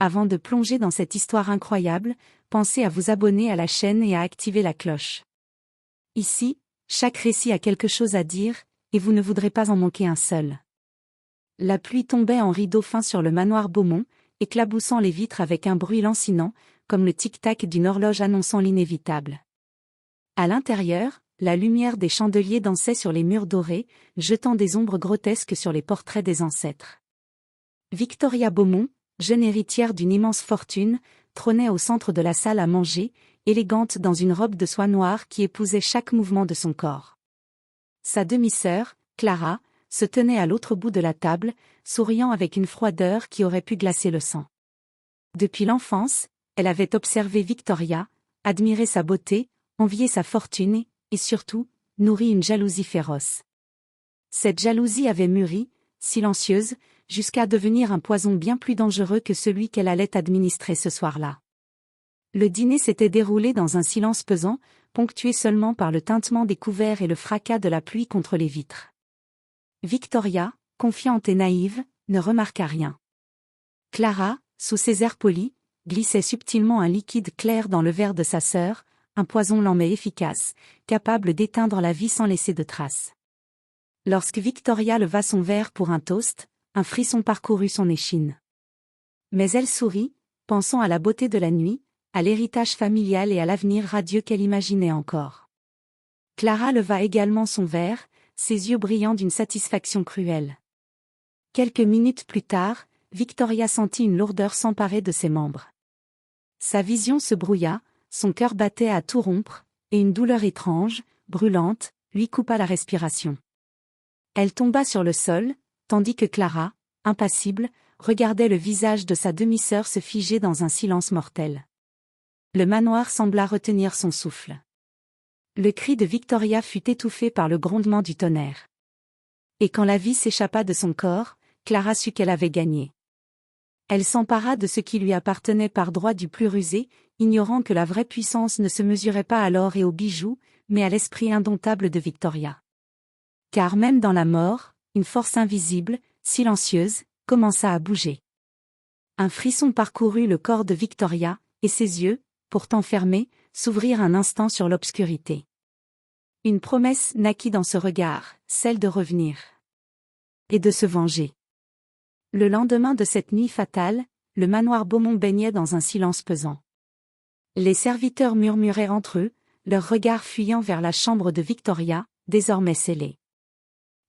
Avant de plonger dans cette histoire incroyable, pensez à vous abonner à la chaîne et à activer la cloche. Ici, chaque récit a quelque chose à dire, et vous ne voudrez pas en manquer un seul. La pluie tombait en rideau fin sur le manoir Beaumont, éclaboussant les vitres avec un bruit lancinant, comme le tic-tac d'une horloge annonçant l'inévitable. À l'intérieur, la lumière des chandeliers dansait sur les murs dorés, jetant des ombres grotesques sur les portraits des ancêtres. Victoria Beaumont, jeune héritière d'une immense fortune, trônait au centre de la salle à manger, élégante dans une robe de soie noire qui épousait chaque mouvement de son corps. Sa demi-sœur, Clara, se tenait à l'autre bout de la table, souriant avec une froideur qui aurait pu glacer le sang. Depuis l'enfance, elle avait observé Victoria, admiré sa beauté, envié sa fortune et surtout, nourri une jalousie féroce. Cette jalousie avait mûri, silencieuse, jusqu'à devenir un poison bien plus dangereux que celui qu'elle allait administrer ce soir-là. Le dîner s'était déroulé dans un silence pesant, ponctué seulement par le tintement des couverts et le fracas de la pluie contre les vitres. Victoria, confiante et naïve, ne remarqua rien. Clara, sous ses airs polis, glissait subtilement un liquide clair dans le verre de sa sœur, un poison lent mais efficace, capable d'éteindre la vie sans laisser de traces. Lorsque Victoria leva son verre pour un toast, un frisson parcourut son échine. Mais elle sourit, pensant à la beauté de la nuit, à l'héritage familial et à l'avenir radieux qu'elle imaginait encore. Clara leva également son verre, ses yeux brillant d'une satisfaction cruelle. Quelques minutes plus tard, Victoria sentit une lourdeur s'emparer de ses membres. Sa vision se brouilla, son cœur battait à tout rompre, et une douleur étrange, brûlante, lui coupa la respiration. Elle tomba sur le sol, tandis que Clara, impassible, regardait le visage de sa demi-sœur se figer dans un silence mortel. Le manoir sembla retenir son souffle. Le cri de Victoria fut étouffé par le grondement du tonnerre. Et quand la vie s'échappa de son corps, Clara sut qu'elle avait gagné. Elle s'empara de ce qui lui appartenait par droit du plus rusé, ignorant que la vraie puissance ne se mesurait pas à l'or et aux bijoux, mais à l'esprit indomptable de Victoria. Car même dans la mort, une force invisible, silencieuse, commença à bouger. Un frisson parcourut le corps de Victoria, et ses yeux, pourtant fermés, s'ouvrirent un instant sur l'obscurité. Une promesse naquit dans ce regard, celle de revenir. Et de se venger. Le lendemain de cette nuit fatale, le manoir Beaumont baignait dans un silence pesant. Les serviteurs murmuraient entre eux, leurs regards fuyant vers la chambre de Victoria, désormais scellée.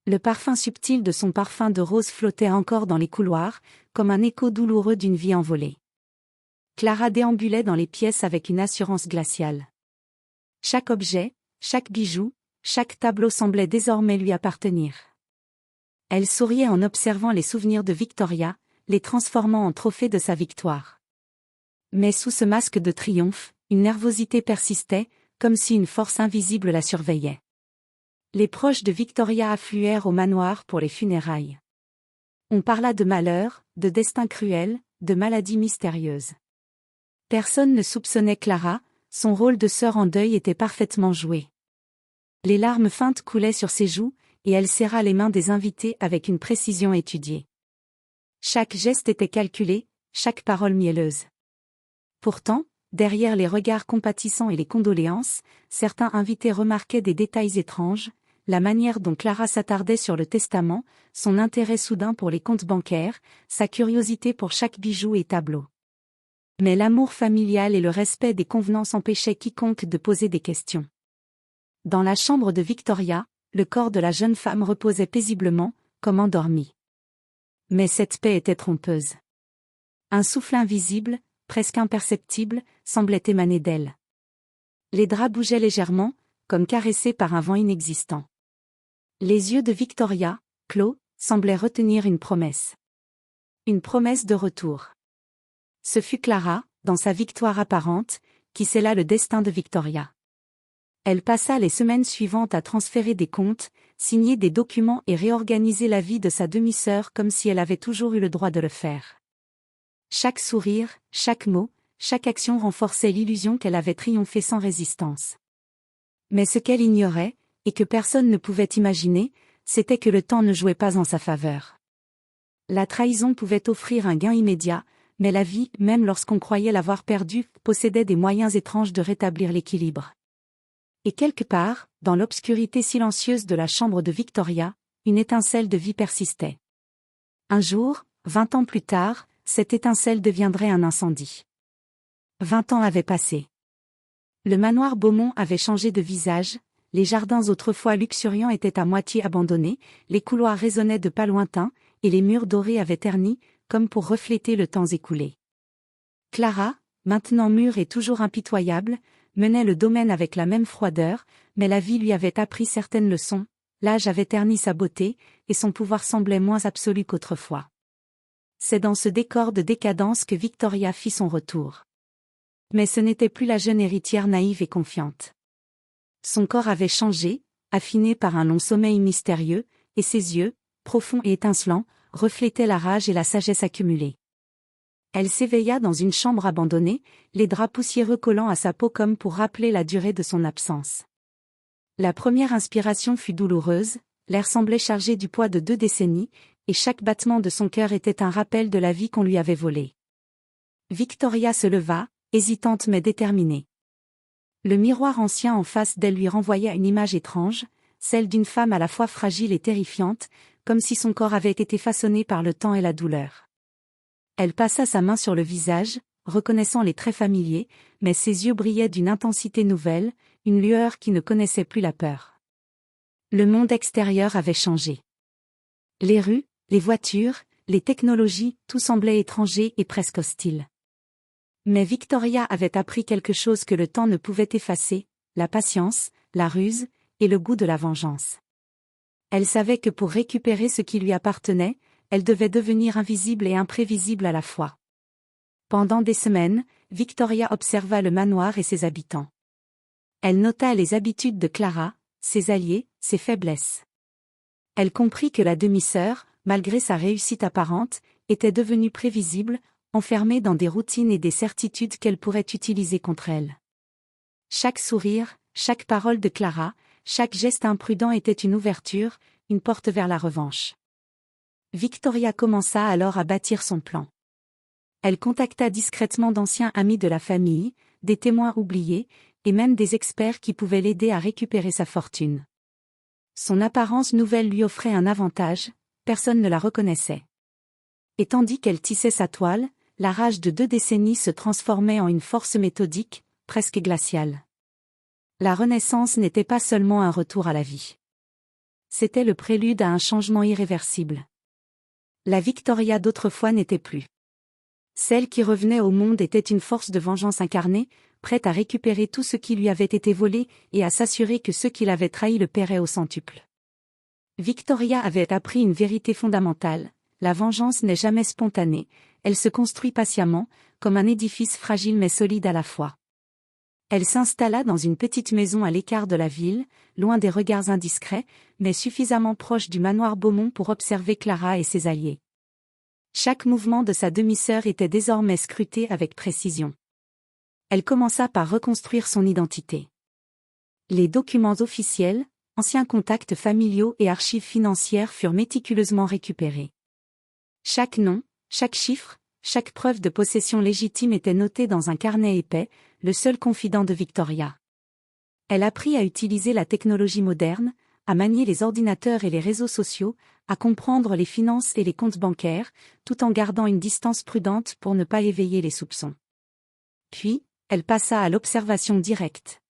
Le parfum subtil de son parfum de rose flottait encore dans les couloirs, comme un écho douloureux d'une vie envolée. Clara déambulait dans les pièces avec une assurance glaciale. Chaque objet, chaque bijou, chaque tableau semblait désormais lui appartenir. Elle souriait en observant les souvenirs de Victoria, les transformant en trophées de sa victoire. Mais sous ce masque de triomphe, une nervosité persistait, comme si une force invisible la surveillait. Les proches de Victoria affluèrent au manoir pour les funérailles. On parla de malheur, de destin cruel, de maladies mystérieuses. Personne ne soupçonnait Clara, son rôle de sœur en deuil était parfaitement joué. Les larmes feintes coulaient sur ses joues, et elle serra les mains des invités avec une précision étudiée. Chaque geste était calculé, chaque parole mielleuse. Pourtant, derrière les regards compatissants et les condoléances, certains invités remarquaient des détails étranges, la manière dont Clara s'attardait sur le testament, son intérêt soudain pour les comptes bancaires, sa curiosité pour chaque bijou et tableau. Mais l'amour familial et le respect des convenances empêchaient quiconque de poser des questions. Dans la chambre de Victoria, le corps de la jeune femme reposait paisiblement, comme endormi. Mais cette paix était trompeuse. Un souffle invisible, presque imperceptible, semblait émaner d'elle. Les draps bougeaient légèrement, comme caressés par un vent inexistant. Les yeux de Victoria, clos, semblaient retenir une promesse. Une promesse de retour. Ce fut Clara, dans sa victoire apparente, qui scella le destin de Victoria. Elle passa les semaines suivantes à transférer des comptes, signer des documents et réorganiser la vie de sa demi-sœur comme si elle avait toujours eu le droit de le faire. Chaque sourire, chaque mot, chaque action renforçait l'illusion qu'elle avait triomphé sans résistance. Mais ce qu'elle ignorait, et que personne ne pouvait imaginer, c'était que le temps ne jouait pas en sa faveur. La trahison pouvait offrir un gain immédiat, Mais la vie, même lorsqu'on croyait l'avoir perdue, possédait des moyens étranges de rétablir l'équilibre. Et quelque part, dans l'obscurité silencieuse de la chambre de Victoria, une étincelle de vie persistait. Un jour, 20 ans plus tard, cette étincelle deviendrait un incendie. 20 ans avaient passé. Le manoir Beaumont avait changé de visage, les jardins autrefois luxuriants étaient à moitié abandonnés, les couloirs résonnaient de pas lointains, et les murs dorés avaient terni, comme pour refléter le temps écoulé. Clara, maintenant mûre et toujours impitoyable, menait le domaine avec la même froideur, mais la vie lui avait appris certaines leçons, l'âge avait terni sa beauté, et son pouvoir semblait moins absolu qu'autrefois. C'est dans ce décor de décadence que Victoria fit son retour. Mais ce n'était plus la jeune héritière naïve et confiante. Son corps avait changé, affiné par un long sommeil mystérieux, et ses yeux, profonds et étincelants, reflétaient la rage et la sagesse accumulées. Elle s'éveilla dans une chambre abandonnée, les draps poussiéreux collant à sa peau comme pour rappeler la durée de son absence. La première inspiration fut douloureuse, l'air semblait chargé du poids de 2 décennies, et chaque battement de son cœur était un rappel de la vie qu'on lui avait volée. Victoria se leva, hésitante mais déterminée. Le miroir ancien en face d'elle lui renvoya une image étrange, celle d'une femme à la fois fragile et terrifiante, comme si son corps avait été façonné par le temps et la douleur. Elle passa sa main sur le visage, reconnaissant les traits familiers, mais ses yeux brillaient d'une intensité nouvelle, une lueur qui ne connaissait plus la peur. Le monde extérieur avait changé. Les rues, les voitures, les technologies, tout semblait étranger et presque hostile. Mais Victoria avait appris quelque chose que le temps ne pouvait effacer, la patience, la ruse, et le goût de la vengeance. Elle savait que pour récupérer ce qui lui appartenait, elle devait devenir invisible et imprévisible à la fois. Pendant des semaines, Victoria observa le manoir et ses habitants. Elle nota les habitudes de Clara, ses alliés, ses faiblesses. Elle comprit que la demi-sœur, malgré sa réussite apparente, était devenue prévisible, enfermée dans des routines et des certitudes qu'elle pourrait utiliser contre elle. Chaque sourire, chaque parole de Clara, chaque geste imprudent était une ouverture, une porte vers la revanche. Victoria commença alors à bâtir son plan. Elle contacta discrètement d'anciens amis de la famille, des témoins oubliés, et même des experts qui pouvaient l'aider à récupérer sa fortune. Son apparence nouvelle lui offrait un avantage, personne ne la reconnaissait. Et tandis qu'elle tissait sa toile, la rage de 2 décennies se transformait en une force méthodique, presque glaciale. La Renaissance n'était pas seulement un retour à la vie. C'était le prélude à un changement irréversible. La Victoria d'autrefois n'était plus. Celle qui revenait au monde était une force de vengeance incarnée, prête à récupérer tout ce qui lui avait été volé et à s'assurer que ceux qui l'avaient trahi le paieraient au centuple. Victoria avait appris une vérité fondamentale, la vengeance n'est jamais spontanée, elle se construit patiemment, comme un édifice fragile mais solide à la fois. Elle s'installa dans une petite maison à l'écart de la ville, loin des regards indiscrets, mais suffisamment proche du manoir Beaumont pour observer Clara et ses alliés. Chaque mouvement de sa demi-sœur était désormais scruté avec précision. Elle commença par reconstruire son identité. Les documents officiels, anciens contacts familiaux et archives financières furent méticuleusement récupérés. Chaque nom, chaque chiffre, chaque preuve de possession légitime était notée dans un carnet épais, le seul confident de Victoria. Elle apprit à utiliser la technologie moderne, à manier les ordinateurs et les réseaux sociaux, à comprendre les finances et les comptes bancaires, tout en gardant une distance prudente pour ne pas éveiller les soupçons. Puis, elle passa à l'observation directe.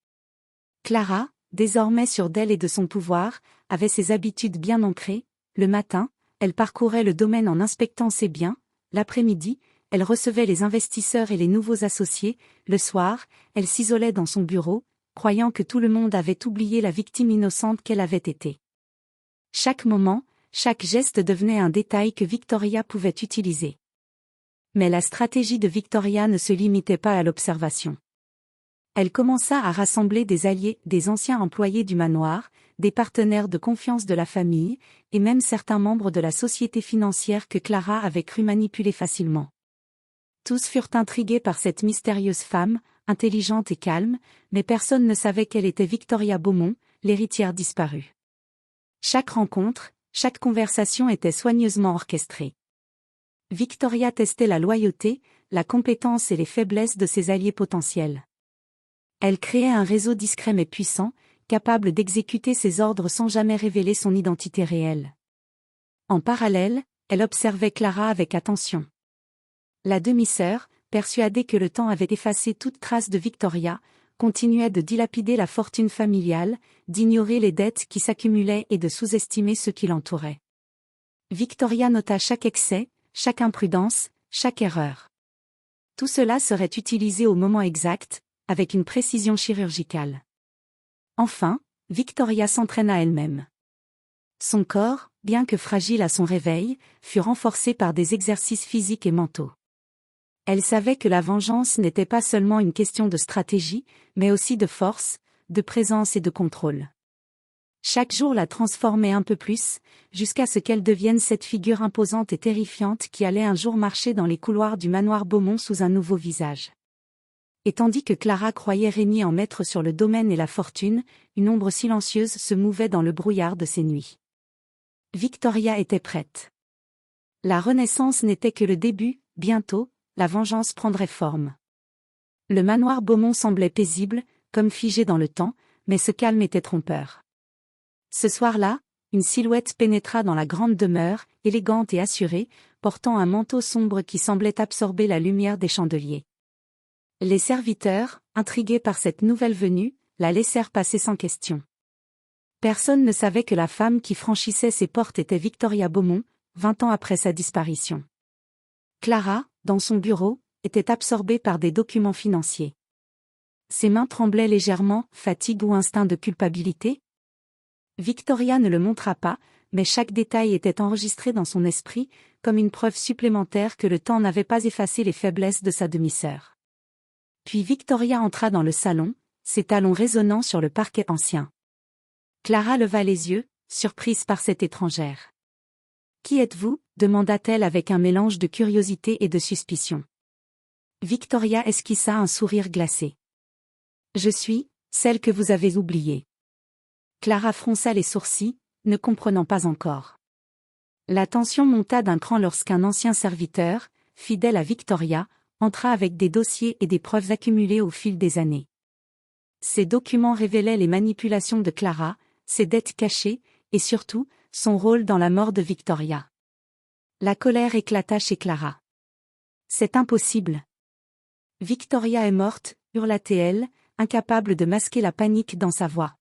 Clara, désormais sûre d'elle et de son pouvoir, avait ses habitudes bien ancrées. Le matin, elle parcourait le domaine en inspectant ses biens. L'après-midi, elle recevait les investisseurs et les nouveaux associés. Le soir, elle s'isolait dans son bureau, croyant que tout le monde avait oublié la victime innocente qu'elle avait été. Chaque moment, chaque geste devenait un détail que Victoria pouvait utiliser. Mais la stratégie de Victoria ne se limitait pas à l'observation. Elle commença à rassembler des alliés, des anciens employés du manoir, des partenaires de confiance de la famille, et même certains membres de la société financière que Clara avait cru manipuler facilement. Tous furent intrigués par cette mystérieuse femme, intelligente et calme, mais personne ne savait qu'elle était Victoria Beaumont, l'héritière disparue. Chaque rencontre, chaque conversation était soigneusement orchestrée. Victoria testait la loyauté, la compétence et les faiblesses de ses alliés potentiels. Elle créait un réseau discret mais puissant, capable d'exécuter ses ordres sans jamais révéler son identité réelle. En parallèle, elle observait Clara avec attention. La demi-sœur, persuadée que le temps avait effacé toute trace de Victoria, continuait de dilapider la fortune familiale, d'ignorer les dettes qui s'accumulaient et de sous-estimer ceux qui l'entouraient. Victoria nota chaque excès, chaque imprudence, chaque erreur. Tout cela serait utilisé au moment exact, avec une précision chirurgicale. Enfin, Victoria s'entraîna elle-même. Son corps, bien que fragile à son réveil, fut renforcé par des exercices physiques et mentaux. Elle savait que la vengeance n'était pas seulement une question de stratégie, mais aussi de force, de présence et de contrôle. Chaque jour la transformait un peu plus, jusqu'à ce qu'elle devienne cette figure imposante et terrifiante qui allait un jour marcher dans les couloirs du manoir Beaumont sous un nouveau visage. Et tandis que Clara croyait régner en maître sur le domaine et la fortune, une ombre silencieuse se mouvait dans le brouillard de ses nuits. Victoria était prête. La renaissance n'était que le début, bientôt, la vengeance prendrait forme. Le manoir Beaumont semblait paisible, comme figé dans le temps, mais ce calme était trompeur. Ce soir-là, une silhouette pénétra dans la grande demeure, élégante et assurée, portant un manteau sombre qui semblait absorber la lumière des chandeliers. Les serviteurs, intrigués par cette nouvelle venue, la laissèrent passer sans question. Personne ne savait que la femme qui franchissait ses portes était Victoria Beaumont, 20 ans après sa disparition. Clara, dans son bureau, était absorbée par des documents financiers. Ses mains tremblaient légèrement, fatigue ou instinct de culpabilité? Victoria ne le montra pas, mais chaque détail était enregistré dans son esprit, comme une preuve supplémentaire que le temps n'avait pas effacé les faiblesses de sa demi-sœur. Puis Victoria entra dans le salon, ses talons résonnant sur le parquet ancien. Clara leva les yeux, surprise par cette étrangère. « Qui êtes-vous » demanda-t-elle avec un mélange de curiosité et de suspicion. Victoria esquissa un sourire glacé. « Je suis celle que vous avez oubliée. » Clara fronça les sourcils, ne comprenant pas encore. La tension monta d'un cran lorsqu'un ancien serviteur, fidèle à Victoria, entra avec des dossiers et des preuves accumulées au fil des années. Ces documents révélaient les manipulations de Clara, ses dettes cachées, et surtout, son rôle dans la mort de Victoria. La colère éclata chez Clara. « C'est impossible. Victoria est morte, hurla-t-elle, incapable de masquer la panique dans sa voix.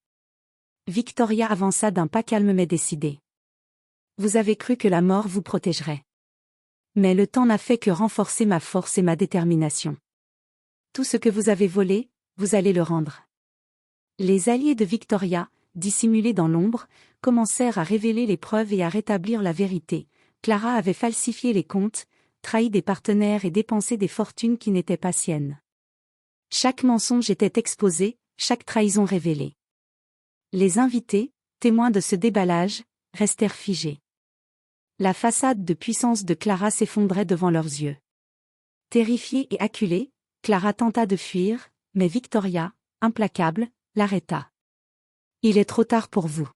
Victoria avança d'un pas calme mais décidé. « Vous avez cru que la mort vous protégerait. Mais le temps n'a fait que renforcer ma force et ma détermination. Tout ce que vous avez volé, vous allez le rendre. » Les alliés de Victoria, dissimulés dans l'ombre, commencèrent à révéler les preuves et à rétablir la vérité. Clara avait falsifié les comptes, trahi des partenaires et dépensé des fortunes qui n'étaient pas siennes. Chaque mensonge était exposé, chaque trahison révélée. Les invités, témoins de ce déballage, restèrent figés. La façade de puissance de Clara s'effondrait devant leurs yeux. Terrifiée et acculée, Clara tenta de fuir, mais Victoria, implacable, l'arrêta. « Il est trop tard pour vous. »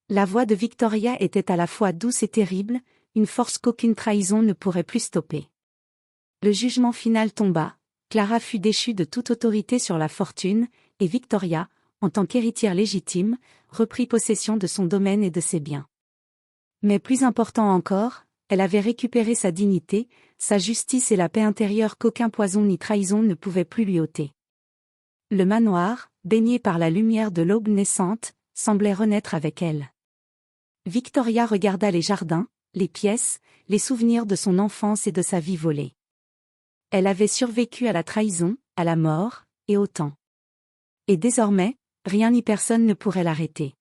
La voix de Victoria était à la fois douce et terrible, une force qu'aucune trahison ne pourrait plus stopper. Le jugement final tomba, Clara fut déchue de toute autorité sur la fortune, et Victoria, en tant qu'héritière légitime, reprit possession de son domaine et de ses biens. Mais plus important encore, elle avait récupéré sa dignité, sa justice et la paix intérieure qu'aucun poison ni trahison ne pouvait plus lui ôter. Le manoir, baigné par la lumière de l'aube naissante, semblait renaître avec elle. Victoria regarda les jardins, les pièces, les souvenirs de son enfance et de sa vie volée. Elle avait survécu à la trahison, à la mort, et au temps. Et désormais, rien ni personne ne pourrait l'arrêter.